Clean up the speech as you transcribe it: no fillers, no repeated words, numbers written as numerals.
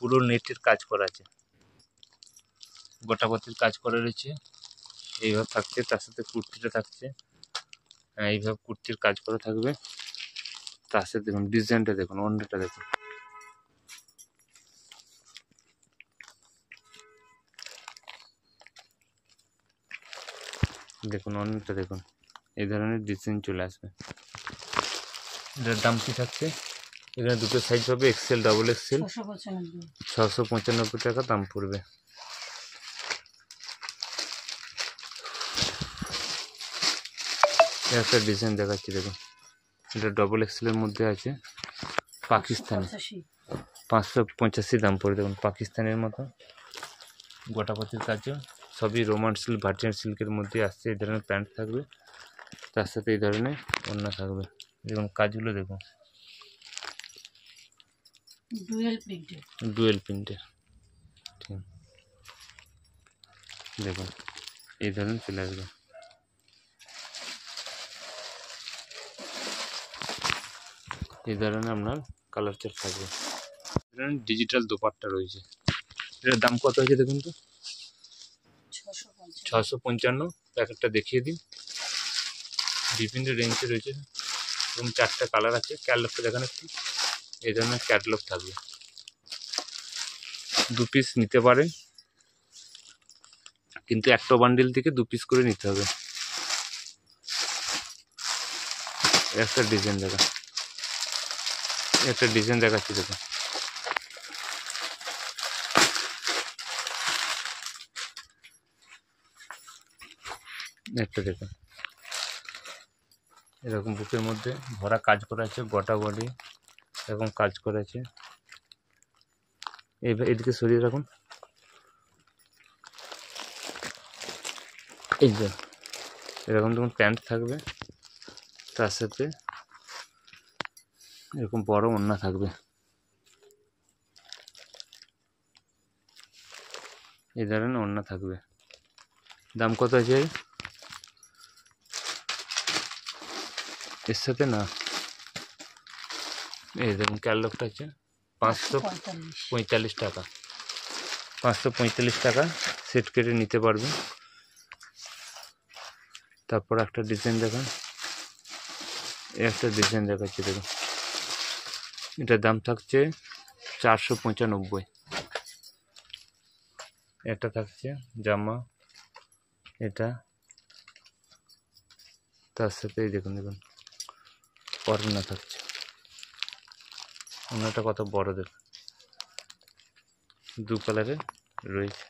পুরো নেটের কাজ করা আছে, গোটাপতির কাজ করা রয়েছে। এইভাবে থাকছে, তার সাথে কুর্তিটা থাকছে, এইভাবে কুর্তির কাজ করা থাকবে। তার সাথে দেখুন ডিজাইনটা দেখুন, অন্যটা দেখুন, দেখুন অন্যটা দেখুন, এই ধরনের ডিজাইন চলে আসবে। এটার দাম কি থাকছে? এখানে দুটো সাইজ পাবে, এক্সেল ডাবল এক্সেল, 695 টাকা দাম পড়বে। একটা ডিজাইন দেখাচ্ছি দেখুন, এটা ডবল এক্সেলের মধ্যে আছে, পাকিস্তানি, 585 দাম পড়ে। দেখুন পাকিস্তানের মতো গোটাপতির কাজও, সবই রোমান সিল্ক ভার্জিন সিল্কের মধ্যে আসছে। এই ধরনের প্যান্ট থাকবে, তার সাথে এই ধরনের ওড়না থাকবে। দেখুন কাজগুলো দেখুন, ডুয়েল প্রিন্টের, ঠিক দেখুন এই ধরনের চলে আসবে। এই ধরনের আপনার কালার চার্ট থাকবে। ডিজিটাল দোপাট্টা রয়েছে, এটার দাম কত হয়েছে দেখুন তো, 655। প্যাকেটটা দেখিয়ে দিন, বিভিন্ন রেঞ্জে রয়েছে এবং 4টা কালার আছে। ক্যাটলগটা দেখান একটু, এই ধরনের ক্যাটলগ থাকবে। 2 পিস নিতে পারেন, কিন্তু একটা বান্ডিল থেকে 2 পিস করে নিতে হবে। একটা ডিজাইন দেখা, একটা ডিজাইন দেখাচ্ছি দেখুন, একটা দেখুন এরকম বুকের মধ্যে ভরা কাজ করা আছে, গোটা বডি এরকম কাজ করা আছে। এদিকে সরিয়ে রাখুন, এই যে এরকম দেখুন প্যান্ট থাকবে, তার সাথে এরকম বড় ওড়না থাকবে। এই ধরনের ওড়না থাকবে। দাম কত আছে এর সাথে? না, এই দেখুন ক্যাটলগটা আছে 545 টাকা, 545 টাকা সেট কেটে নিতে পারবেন। তারপর একটা ডিজাইন দেখান, একটা ডিজাইন দেখাচ্ছি দেখুন, এটার দাম থাকছে 495। এটা থাকছে জামা, এটা তার সাথে দেখুন দেখুন ওড়না থাকছে, ওড়নাটা কত বড় দেখুন, 2 কালারের রয়েছে।